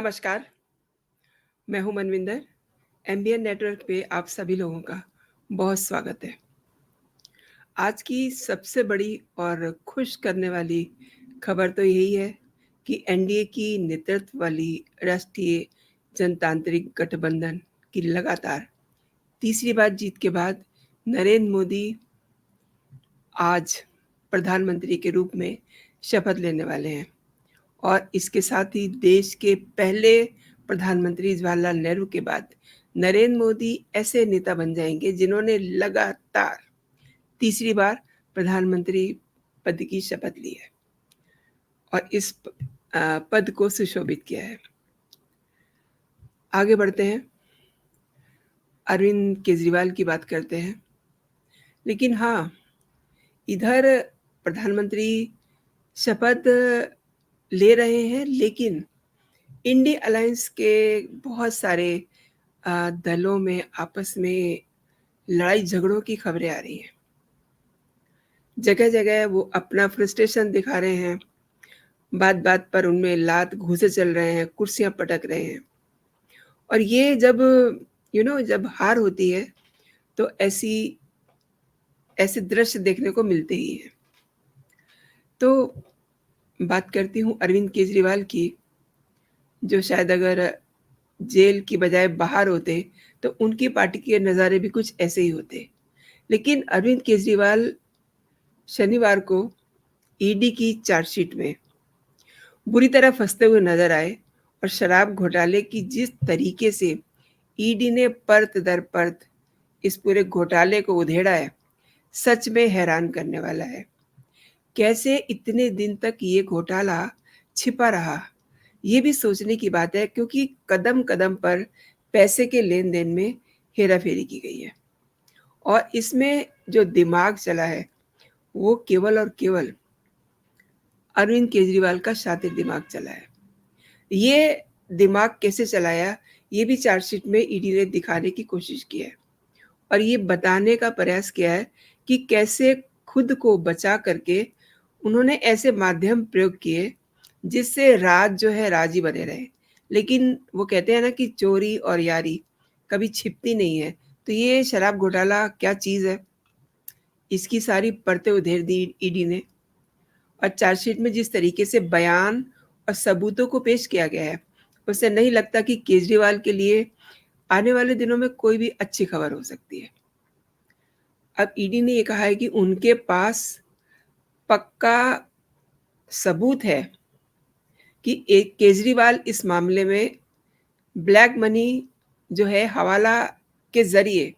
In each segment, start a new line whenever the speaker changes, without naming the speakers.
नमस्कार, मैं हूँ मनविंदर। एमबीएन नेटवर्क पे आप सभी लोगों का बहुत स्वागत है। आज की सबसे बड़ी और खुश करने वाली खबर तो यही है कि एनडीए की नेतृत्व वाली राष्ट्रीय जनतांत्रिक गठबंधन की लगातार तीसरी बार जीत के बाद नरेंद्र मोदी आज प्रधानमंत्री के रूप में शपथ लेने वाले हैं और इसके साथ ही देश के पहले प्रधानमंत्री जवाहरलाल नेहरू के बाद नरेंद्र मोदी ऐसे नेता बन जाएंगे जिन्होंने लगातार तीसरी बार प्रधानमंत्री पद की शपथ ली है और इस पद को सुशोभित किया है। आगे बढ़ते हैं, अरविंद केजरीवाल की बात करते हैं। लेकिन हाँ, इधर प्रधानमंत्री शपथ ले रहे हैं, लेकिन इंडी अलायंस के बहुत सारे दलों में आपस में लड़ाई झगड़ों की खबरें आ रही हैं। जगह जगह वो अपना फ्रस्ट्रेशन दिखा रहे हैं, बात बात पर उनमें लात घूंसे चल रहे हैं, कुर्सियां पटक रहे हैं। और ये जब जब हार होती है तो ऐसे दृश्य देखने को मिलते ही हैं। तो बात करती हूँ अरविंद केजरीवाल की, जो शायद अगर जेल की बजाय बाहर होते तो उनकी पार्टी के नज़ारे भी कुछ ऐसे ही होते। लेकिन अरविंद केजरीवाल शनिवार को ईडी की चार्जशीट में बुरी तरह फंसते हुए नजर आए और शराब घोटाले की जिस तरीके से ईडी ने परत दर परत इस पूरे घोटाले को उधेड़ा है, सच में हैरान करने वाला है। कैसे इतने दिन तक ये घोटाला छिपा रहा, ये भी सोचने की बात है, क्योंकि कदम कदम पर पैसे के लेन देन में हेराफेरी की गई है और इसमें जो दिमाग चला है वो केवल और केवल अरविंद केजरीवाल का शातिर दिमाग चला है। ये दिमाग कैसे चलाया, ये भी चार्जशीट में ईडी ने दिखाने की कोशिश की है और ये बताने का प्रयास किया है कि कैसे खुद को बचा करके उन्होंने ऐसे माध्यम प्रयोग किए जिससे राज जो है राज ही बने रहे। लेकिन वो कहते हैं ना कि चोरी और यारी कभी छिपती नहीं है। तो ये शराब घोटाला क्या चीज़ है, इसकी सारी परतें उधेड़ दी ईडी ने। और चार्जशीट में जिस तरीके से बयान और सबूतों को पेश किया गया है, उससे नहीं लगता कि केजरीवाल के लिए आने वाले दिनों में कोई भी अच्छी खबर हो सकती है। अब ईडी ने ये कहा है कि उनके पास पक्का सबूत है कि एक केजरीवाल इस मामले में ब्लैक मनी जो है हवाला के जरिए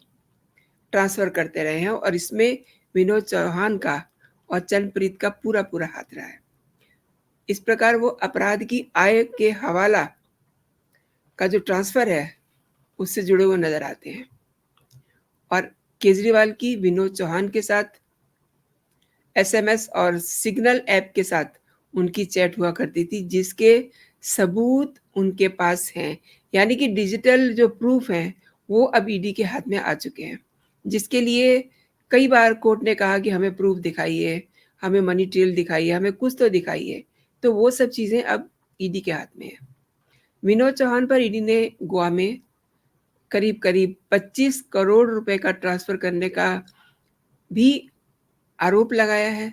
ट्रांसफर करते रहे हैं और इसमें विनोद चौहान का और चरणप्रीत का पूरा पूरा हाथ रहा है। इस प्रकार वो अपराध की आय के हवाला का जो ट्रांसफर है उससे जुड़े हुए नजर आते हैं। और केजरीवाल की विनोद चौहान के साथ एसएमएस और सिग्नल ऐप के साथ उनकी चैट हुआ करती थी, जिसके सबूत उनके पास हैं। यानी कि डिजिटल जो प्रूफ हैं वो अब ईडी के हाथ में आ चुके हैं, जिसके लिए कई बार कोर्ट ने कहा कि हमें प्रूफ दिखाइए, हमें मनी ट्रेल दिखाइए, हमें कुछ तो दिखाइए। तो वो सब चीज़ें अब ईडी के हाथ में है। विनोद चौहान पर ईडी ने गोवा में करीब करीब 25 करोड़ रुपए का ट्रांसफर करने का भी आरोप लगाया है।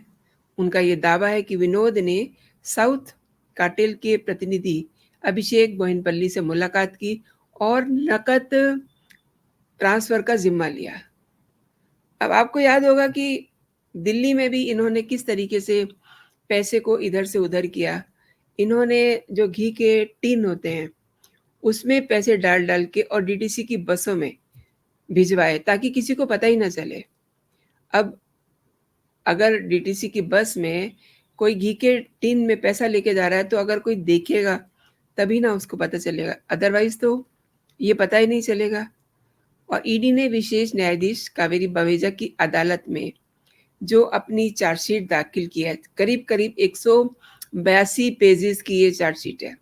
उनका ये दावा है कि विनोद ने साउथ कार्टेल के प्रतिनिधि अभिषेक बोहिनपल्ली से मुलाकात की और नकद ट्रांसफर का जिम्मा लिया। अब आपको याद होगा कि दिल्ली में भी इन्होंने किस तरीके से पैसे को इधर से उधर किया। इन्होंने जो घी के टीन होते हैं उसमें पैसे डाल डाल के और डीटीसी की बसों में भिजवाए ताकि किसी को पता ही ना चले। अब अगर डीटीसी की बस में कोई घी के टीन में पैसा लेके जा रहा है तो अगर कोई देखेगा तभी ना उसको पता चलेगा, अदरवाइज तो ये पता ही नहीं चलेगा। और ईडी ने विशेष न्यायाधीश कावेरी बवेजा की अदालत में जो अपनी चार्जशीट दाखिल की है, करीब करीब 182 पेजेस की ये चार्जशीट है,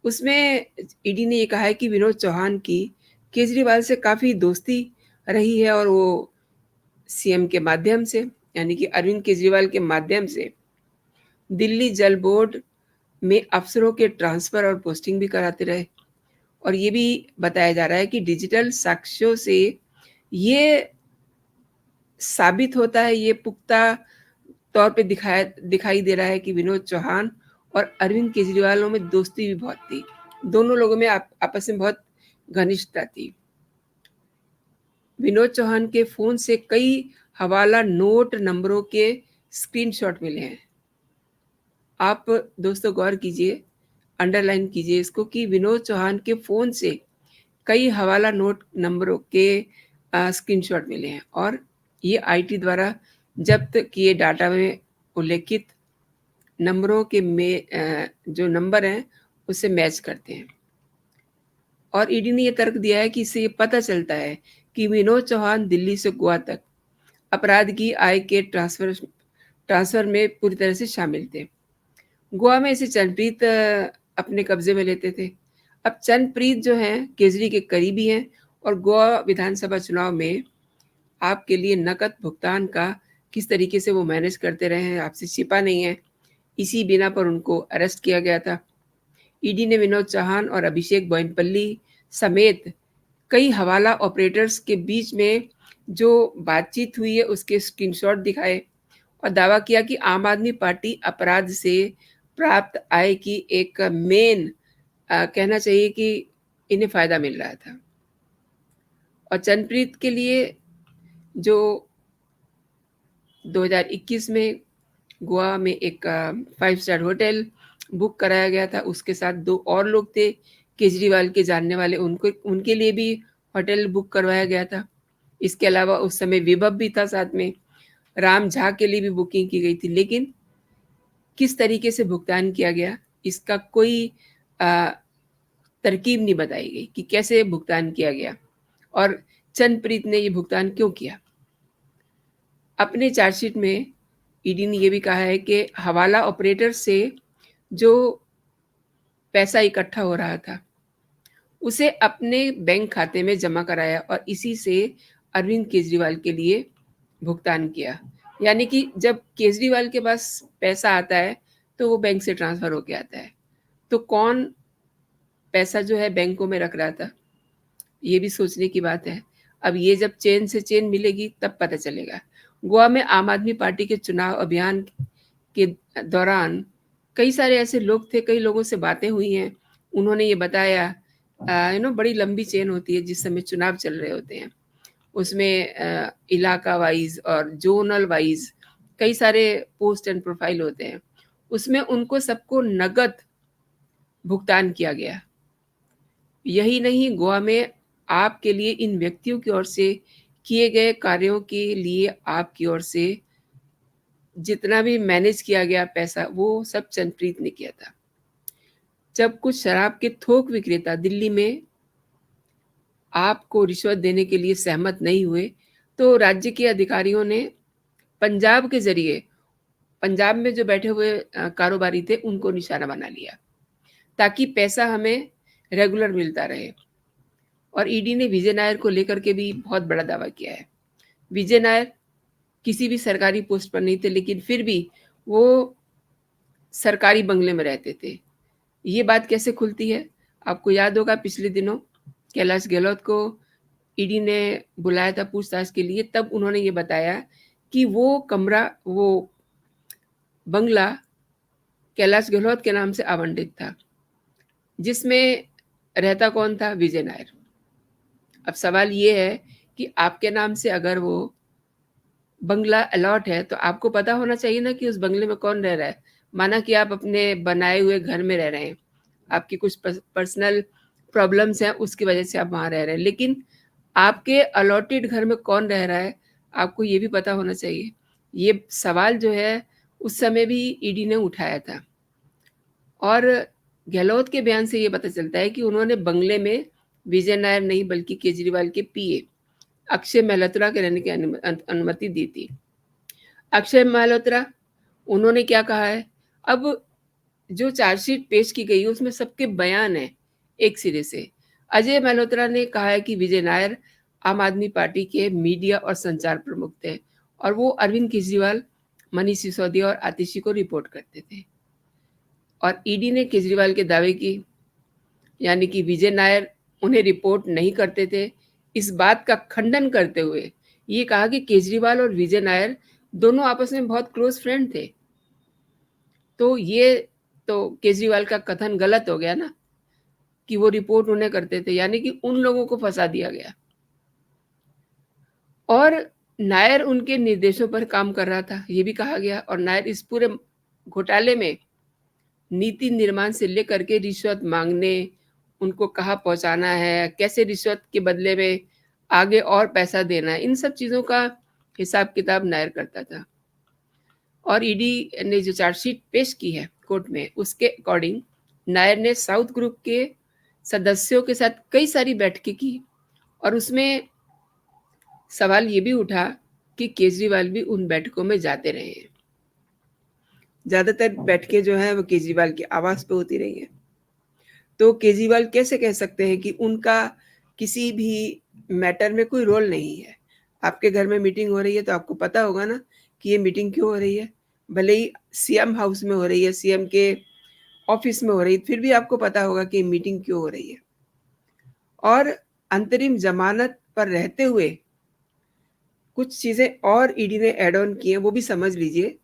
उसमें ईडी ने ये कहा है कि विनोद चौहान की केजरीवाल से काफ़ी दोस्ती रही है और वो सीएम के माध्यम से, यानी कि अरविंद केजरीवाल के माध्यम से दिल्ली जल बोर्ड में अफ़सरों के ट्रांसफ़र और पोस्टिंग भी कराते रहे। और ये भी बताया जा रहा है कि डिजिटल साक्ष्यों से ये साबित होता है, ये पुख्ता तौर पे दिखाई दे रहा है कि विनोद चौहान और अरविंद केजरीवालों में दोस्ती भी बहुत थी। दोनों लोगों में आपस में बहुत घनिष्ठता थी। विनोद चौहान के फ़ोन से कई हवाला नोट नंबरों के स्क्रीनशॉट मिले हैं। आप दोस्तों गौर कीजिए, अंडरलाइन कीजिए इसको कि विनोद चौहान के फ़ोन से कई हवाला नोट नंबरों के स्क्रीनशॉट मिले हैं और ये आईटी द्वारा जब्त किए डाटा में उल्लेखित नंबरों के जो नंबर हैं उससे मैच करते हैं। और ईडी ने ये तर्क दिया है कि इससे ये पता चलता है कि विनोद चौहान दिल्ली से गोवा तक अपराध की आय के ट्रांसफर में पूरी तरह से शामिल थे। गोवा में इसे चरणप्रीत अपने कब्जे में लेते थे। अब चरणप्रीत जो हैं केजरी के करीबी हैं और गोवा विधानसभा चुनाव में आपके लिए नकद भुगतान का किस तरीके से वो मैनेज करते रहे हैं आपसे छिपा नहीं है। इसी बिना पर उनको अरेस्ट किया गया था। ईडी ने विनोद चौहान और अभिषेक बोइनपल्ली समेत कई हवाला ऑपरेटर्स के बीच में जो बातचीत हुई है उसके स्क्रीनशॉट दिखाए और दावा किया कि आम आदमी पार्टी अपराध से प्राप्त आय की एक मेन कहना चाहिए कि इन्हें फ़ायदा मिल रहा था। और चरणप्रीत के लिए जो 2021 में गोवा में एक 5 स्टार होटल बुक कराया गया था, उसके साथ 2 और लोग थे केजरीवाल के जानने वाले, उनके लिए भी होटल बुक करवाया गया था। इसके अलावा उस समय विभव भी था साथ में, राम झा के लिए भी बुकिंग की गई थी। लेकिन किस तरीके से भुगतान किया गया इसका कोई तरकीब नहीं बताई गई कि कैसे भुगतान किया गया और चरणप्रीत ने ये भुगतान क्यों किया। अपने चार्जशीट में ईडी ने ये भी कहा है कि हवाला ऑपरेटर से जो पैसा इकट्ठा हो रहा था उसे अपने बैंक खाते में जमा कराया और इसी से अरविंद केजरीवाल के लिए भुगतान किया। यानी कि जब केजरीवाल के पास पैसा आता है तो वो बैंक से ट्रांसफ़र होके आता है। तो कौन पैसा जो है बैंकों में रख रहा था, ये भी सोचने की बात है। अब ये जब चेन से चेन मिलेगी तब पता चलेगा। गोवा में आम आदमी पार्टी के चुनाव अभियान के दौरान कई सारे ऐसे लोग थे, कई लोगों से बातें हुई हैं। उन्होंने ये बताया बड़ी लंबी चेन होती है जिस समय चुनाव चल रहे होते हैं। उसमें इलाका वाइज़ और ज़ोनल वाइज़ कई सारे पोस्ट एंड प्रोफाइल होते हैं। उसमें उनको सबको नकद भुगतान किया गया। यही नहीं, गोवा में आपके लिए इन व्यक्तियों की ओर से किए गए कार्यों के लिए आपकी ओर से जितना भी मैनेज किया गया पैसा वो सब चरणप्रीत ने किया था। जब कुछ शराब के थोक विक्रेता दिल्ली में आपको रिश्वत देने के लिए सहमत नहीं हुए, तो राज्य के अधिकारियों ने पंजाब के ज़रिए पंजाब में जो बैठे हुए कारोबारी थे उनको निशाना बना लिया, ताकि पैसा हमें रेगुलर मिलता रहे। और ईडी ने विजय नायर को लेकर के भी बहुत बड़ा दावा किया है। विजय नायर किसी भी सरकारी पोस्ट पर नहीं थे, लेकिन फिर भी वो सरकारी बंगले में रहते थे। ये बात कैसे खुलती है? आपको याद होगा पिछले दिनों कैलाश गहलोत को ईडी ने बुलाया था पूछताछ के लिए, तब उन्होंने ये बताया कि वो बंगला कैलाश गहलोत के नाम से आवंटित था, जिसमें रहता कौन था? विजय नायर। अब सवाल ये है कि आपके नाम से अगर वो बंगला अलॉट है तो आपको पता होना चाहिए ना कि उस बंगले में कौन रह रहा है। माना कि आप अपने बनाए हुए घर में रह रहे हैं, आपकी कुछ पर्सनल प्रॉब्लम्स हैं उसकी वजह से आप वहाँ रह रहे हैं, लेकिन आपके अलॉटेड घर में कौन रह रहा है आपको ये भी पता होना चाहिए। ये सवाल जो है उस समय भी ईडी ने उठाया था और गहलोत के बयान से ये पता चलता है कि उन्होंने बंगले में विजय नायर नहीं बल्कि केजरीवाल के पीए अक्षय मल्होत्रा के रहने की अनुमति दी थी। अक्षय मल्होत्रा, उन्होंने क्या कहा है? अब जो चार्जशीट पेश की गई है उसमें सबके बयान हैं एक सिरे से। अजय मल्होत्रा ने कहा है कि विजय नायर आम आदमी पार्टी के मीडिया और संचार प्रमुख थे और वो अरविंद केजरीवाल, मनीष सिसोदिया और आतिशी को रिपोर्ट करते थे। और ईडी ने केजरीवाल के दावे की, यानी कि विजय नायर उन्हें रिपोर्ट नहीं करते थे, इस बात का खंडन करते हुए ये कहा कि केजरीवाल और विजय नायर दोनों आपस में बहुत क्लोज फ्रेंड थे। तो ये तो केजरीवाल का कथन गलत हो गया ना, कि वो रिपोर्ट उन्हें करते थे, यानी कि उन लोगों को फंसा दिया गया। और नायर उनके निर्देशों पर काम कर रहा था, ये भी कहा गया। और नायर इस पूरे घोटाले में नीति निर्माण से लेकर के रिश्वत मांगने, उनको कहाँ पहुंचाना है, कैसे रिश्वत के बदले में आगे और पैसा देना है, इन सब चीज़ों का हिसाब किताब नायर करता था। और ईडी ने जो चार्जशीट पेश की है कोर्ट में, उसके अकॉर्डिंग नायर ने साउथ ग्रुप के सदस्यों के साथ कई सारी बैठकें की, और उसमें सवाल ये भी उठा कि केजरीवाल भी उन बैठकों में जाते रहे हैं। ज़्यादातर बैठकें जो हैं वो केजरीवाल के आवास पे होती रही हैं। तो केजरीवाल कैसे कह सकते हैं कि उनका किसी भी मैटर में कोई रोल नहीं है? आपके घर में मीटिंग हो रही है तो आपको पता होगा ना कि ये मीटिंग क्यों हो रही है। भले ही सीएम हाउस में हो रही है, सीएम के ऑफिस में हो रही है, फिर भी आपको पता होगा कि मीटिंग क्यों हो रही है। और अंतरिम जमानत पर रहते हुए कुछ चीज़ें और ईडी ने ऐड ऑन की हैं, वो भी समझ लीजिए।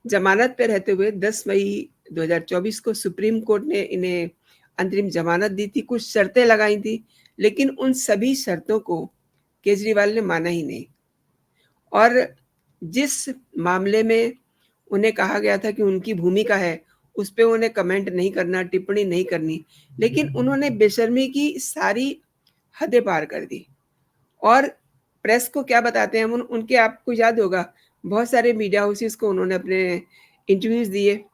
जमानत पे रहते हुए 10 मई 2024 को सुप्रीम कोर्ट ने इन्हें अंतरिम जमानत दी थी, कुछ शर्तें लगाई थी, लेकिन उन सभी शर्तों को केजरीवाल ने माना ही नहीं। और जिस मामले में उन्हें कहा गया था कि उनकी भूमिका है, उस पे उन्हें कमेंट नहीं करना, टिप्पणी नहीं करनी, लेकिन उन्होंने बेशर्मी की सारी हदें पार कर दी। और प्रेस को क्या बताते हैं, उनके आपको याद होगा, बहुत सारे मीडिया हाउसेस को उन्होंने अपने इंटरव्यूज़ दिए।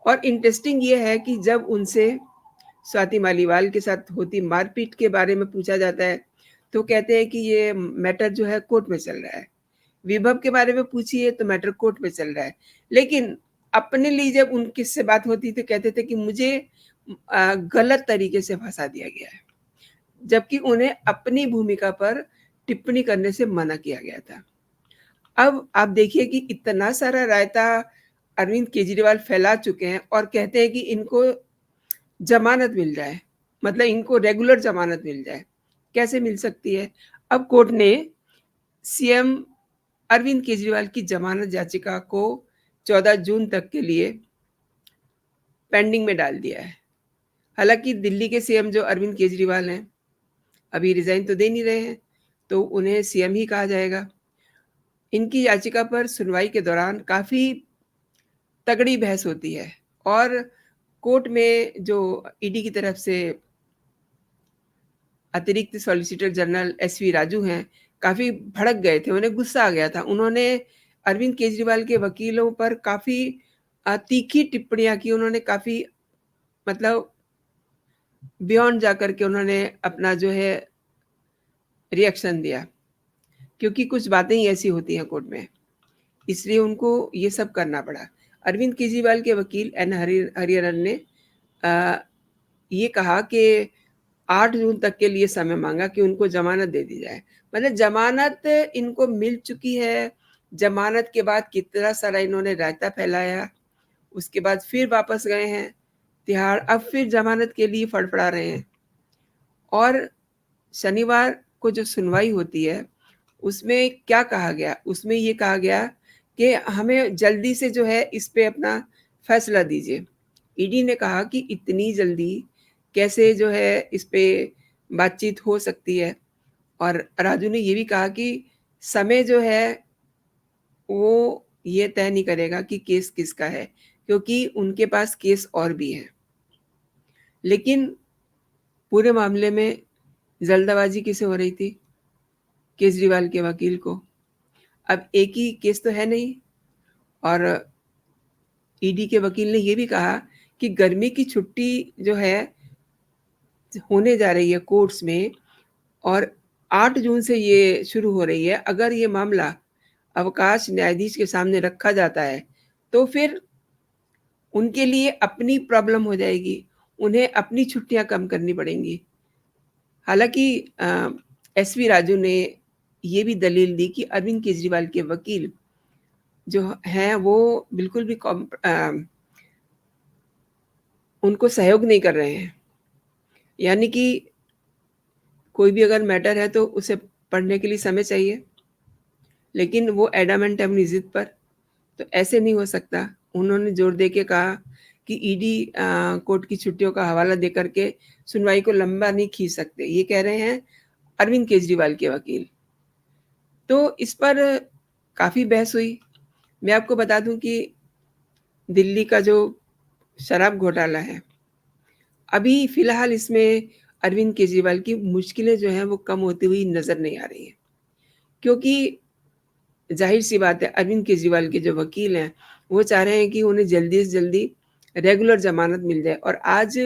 और इंटरेस्टिंग ये है कि जब उनसे स्वाति मालीवाल के साथ होती मारपीट के बारे में पूछा जाता है, तो कहते हैं कि ये मैटर जो है कोर्ट में चल रहा है। विभव के बारे में पूछिए तो मैटर कोर्ट में चल रहा है। लेकिन अपने लिए जब उनकी से बात होती तो कहते थे कि मुझे गलत तरीके से फँसा दिया गया है। जबकि उन्हें अपनी भूमिका पर टिप्पणी करने से मना किया गया था। अब आप देखिए कि इतना सारा रायता अरविंद केजरीवाल फैला चुके हैं और कहते हैं कि इनको ज़मानत मिल जाए, मतलब इनको रेगुलर ज़मानत मिल जाए। कैसे मिल सकती है? अब कोर्ट ने सीएम अरविंद केजरीवाल की ज़मानत याचिका को 14 जून तक के लिए पेंडिंग में डाल दिया है। हालाँकि दिल्ली के सीएम जो अरविंद केजरीवाल हैं, अभी रिज़ाइन तो दे नहीं रहे हैं, तो उन्हें सीएम ही कहा जाएगा। इनकी याचिका पर सुनवाई के दौरान काफ़ी तगड़ी बहस होती है, और कोर्ट में जो ईडी की तरफ से अतिरिक्त सॉलिसिटर जनरल एसवी राजू हैं, काफ़ी भड़क गए थे, उन्हें गुस्सा आ गया था। उन्होंने अरविंद केजरीवाल के वकीलों पर काफ़ी तीखी टिप्पणियाँ की। उन्होंने काफ़ी, मतलब बियॉन्ड जाकर के उन्होंने अपना जो है रिएक्शन दिया, क्योंकि कुछ बातें ही ऐसी होती हैं कोर्ट में, इसलिए उनको ये सब करना पड़ा। अरविंद केजरीवाल के वकील एन हरिहरन ने अ, ये कहा कि 8 जून तक के लिए समय माँगा कि उनको ज़मानत दे दी जाए। मतलब ज़मानत इनको मिल चुकी है, ज़मानत के बाद कितना सारा इन्होंने रायता फैलाया, उसके बाद फिर वापस गए हैं तिहाड़, अब फिर ज़मानत के लिए फड़फड़ा रहे हैं। और शनिवार को जो सुनवाई होती है, उसमें क्या कहा गया? उसमें ये कहा गया कि हमें जल्दी से जो है इस पे अपना फैसला दीजिए। ईडी ने कहा कि इतनी जल्दी कैसे जो है इस पे बातचीत हो सकती है, और राजू ने ये भी कहा कि समय जो है वो ये तय नहीं करेगा कि केस किसका है, क्योंकि उनके पास केस और भी हैं। लेकिन पूरे मामले में जल्दबाजी किसे हो रही थी? केजरीवाल के वकील को। अब एक ही केस तो है नहीं, और ईडी के वकील ने ये भी कहा कि गर्मी की छुट्टी जो है होने जा रही है कोर्ट्स में, और 8 जून से ये शुरू हो रही है। अगर ये मामला अवकाश न्यायाधीश के सामने रखा जाता है, तो फिर उनके लिए अपनी प्रॉब्लम हो जाएगी, उन्हें अपनी छुट्टियाँ कम करनी पड़ेंगी। हालाँकि एसवी राजू ने ये भी दलील दी कि अरविंद केजरीवाल के वकील जो हैं वो बिल्कुल भी उनको सहयोग नहीं कर रहे हैं। यानी कि कोई भी अगर मैटर है तो उसे पढ़ने के लिए समय चाहिए, लेकिन वो एडामेंट है अपनी ज़िद पर, तो ऐसे नहीं हो सकता। उन्होंने ज़ोर दे के कहा कि ईडी कोर्ट की छुट्टियों का हवाला दे कर के सुनवाई को लंबा नहीं खींच सकते। ये कह रहे हैं अरविंद केजरीवाल के वकील। तो इस पर काफ़ी बहस हुई। मैं आपको बता दूँ कि दिल्ली का जो शराब घोटाला है, अभी फ़िलहाल इसमें अरविंद केजरीवाल की मुश्किलें जो हैं वो कम होती हुई नज़र नहीं आ रही हैं। क्योंकि ज़ाहिर-सी बात है अरविंद केजरीवाल के जो वकील हैं, वो चाह रहे हैं कि उन्हें जल्दी से जल्दी रेगुलर ज़मानत मिल जाए और आज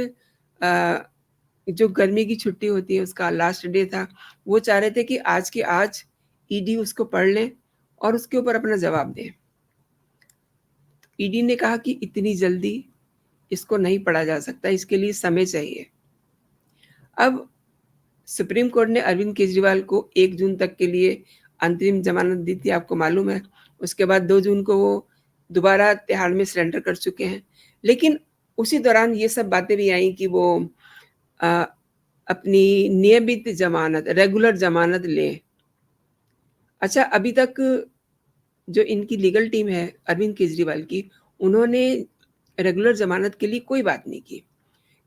जो गर्मी की छुट्टी होती है उसका लास्ट डे था, वो चाह रहे थे कि आज के आज ईडी उसको पढ़ लें और उसके ऊपर अपना जवाब दें। ईडी ने कहा कि इतनी जल्दी इसको नहीं पढ़ा जा सकता, इसके लिए समय चाहिए। अब सुप्रीम कोर्ट ने अरविंद केजरीवाल को 1 जून तक के लिए अंतरिम ज़मानत दी थी, आपको मालूम है। उसके बाद 2 जून को वो दोबारा तिहाड़ में सरेंडर कर चुके हैं। लेकिन उसी दौरान ये सब बातें भी आईं कि वो अ, अपनी नियमित ज़मानत, रेगुलर ज़मानत लें। अच्छा, अभी तक जो इनकी लीगल टीम है अरविंद केजरीवाल की, उन्होंने रेगुलर ज़मानत के लिए कोई बात नहीं की।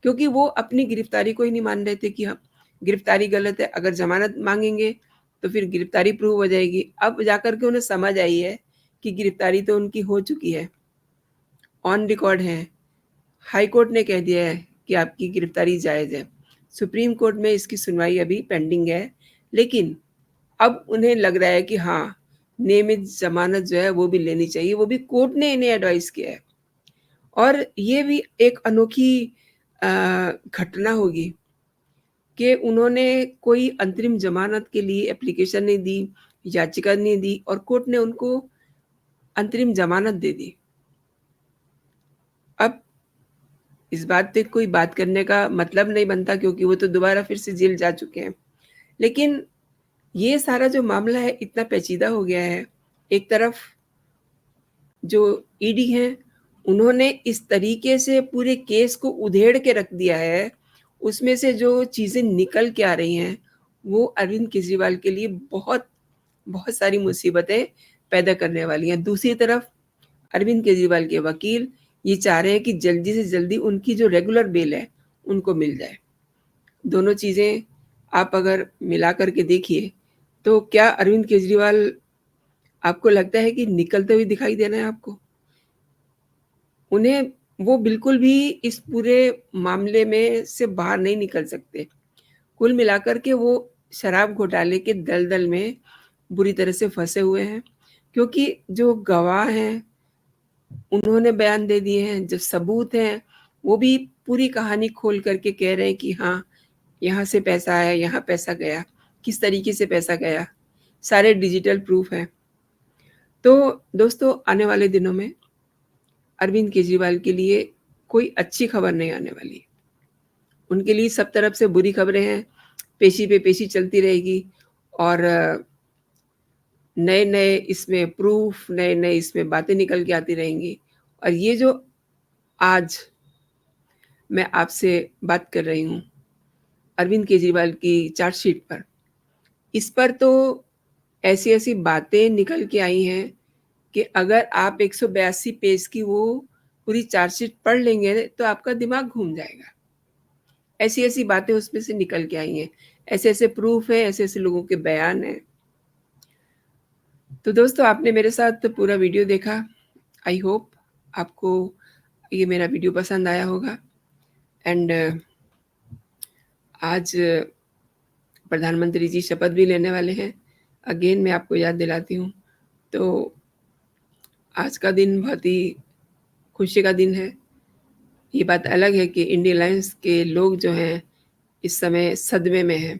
क्योंकि वो अपनी गिरफ्तारी को ही नहीं मान रहे थे कि हाँ, गिरफ्तारी गलत है, अगर ज़मानत माँगेंगे तो फिर गिरफ्तारी प्रूव हो जाएगी। अब जाकर के उन्हें समझ आई है कि गिरफ्तारी तो उनकी हो चुकी है, ऑन रिकॉर्ड है। हाई कोर्ट ने कह दिया है कि आपकी गिरफ्तारी जायज़ है। सुप्रीम कोर्ट में इसकी सुनवाई अभी पेंडिंग है, लेकिन अब उन्हें लग रहा है कि हाँ, नियमित ज़मानत जो है वो भी लेनी चाहिए, वो भी कोर्ट ने इन्हें एडवाइस किया है। और ये भी एक अनोखी अ, घटना होगी कि उन्होंने कोई अंतरिम ज़मानत के लिए एप्लीकेशन नहीं दी, याचिका नहीं दी और कोर्ट ने उनको अंतरिम ज़मानत दे दी। अब इस बात पे कोई बात करने का मतलब नहीं बनता क्योंकि वो तो दोबारा फिर से जेल जा चुके हैं। लेकिन ये सारा जो मामला है इतना पेचीदा हो गया है। एक तरफ जो ईडी हैं, उन्होंने इस तरीके से पूरे केस को उधेड़ के रख दिया है, उसमें से जो चीज़ें निकल के आ रही हैं, वो अरविंद केजरीवाल के लिए बहुत, बहुत सारी मुसीबतें पैदा करने वाली हैं। दूसरी तरफ अरविंद केजरीवाल के वकील ये चाह रहे हैं कि जल्दी से जल्दी उनकी जो रेगुलर बेल है, उनको मिल जाए। दोनों चीज़ें आप अगर मिला कर के देखिए, तो क्या अरविंद केजरीवाल आपको लगता है कि निकलते हुए दिखाई दे रहे हैं आपको? उन्हें वो बिल्कुल भी इस पूरे मामले में से बाहर नहीं निकल सकते। कुल मिलाकर के वो शराब घोटाले के दलदल में बुरी तरह से फँसे हुए हैं, क्योंकि जो गवाह हैं, उन्होंने बयान दे दिए हैं, जो सबूत हैं, वो भी पूरी कहानी खोल कर के कह रहे हैं कि हाँ, यहाँ से पैसा आया, यहाँ पैसा गया, किस तरीके से पैसा गया, सारे डिजिटल प्रूफ हैं। तो दोस्तों, आने वाले दिनों में अरविंद केजरीवाल के लिए कोई अच्छी खबर नहीं आने वाली। उनके लिए सब तरफ से बुरी खबरें हैं, पेशी पे पेशी चलती रहेगी और नए-नए इसमें प्रूफ, नए-नए इसमें बातें निकल के आती रहेंगी और ये जो आज मैं आपसे बात कर रही हूँ, अरविंद केजरीवाल की चार्जशीट पर, इस पर तो ऐसी-ऐसी बातें निकल के आई हैं कि अगर आप 182 पेज की वो पूरी चार्जशीट पढ़ लेंगे, तो आपका दिमाग घूम जाएगा। ऐसी-ऐसी बातें उसमें से निकल के आई हैं। ऐसे-ऐसे प्रूफ हैं, ऐसे-ऐसे लोगों के बयान हैं। तो दोस्तों, आपने मेरे साथ पूरा वीडियो देखा। आई होप आपको ये मेरा वीडियो पसंद आया होगा एंड आज प्रधानमंत्री जी शपथ भी लेने वाले हैं। अगेन मैं आपको याद दिलाती हूँ, तो आज का दिन बहुत ही खुशी का दिन है। ये बात अलग है कि इंडियन अलायंस के लोग जो हैं, इस समय सदमे में हैं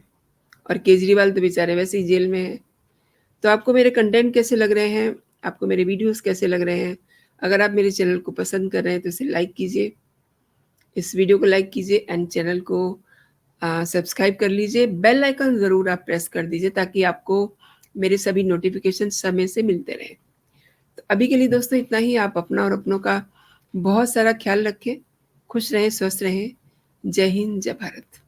और केजरीवाल तो बेचारे वैसे ही जेल में हैं। तो आपको मेरे कंटेंट कैसे लग रहे हैं? आपको मेरे वीडियोज़ कैसे लग रहे हैं? अगर आप मेरे चैनल को पसंद कर रहे हैं तो इसे लाइक कीजिए, इस वीडियो को लाइक कीजिए एंड चैनल को सब्सक्राइब कर लीजिए। बेल आइकन ज़रूर आप प्रेस कर दीजिए ताकि आपको मेरे सभी नोटिफ़िकेशन समय से मिलते रहें। तो अभी के लिए दोस्तों इतना ही। आप अपना और अपनों का बहुत सारा ख़्याल रखें। खुश रहें, स्वस्थ रहें। जय हिंद, जय भारत।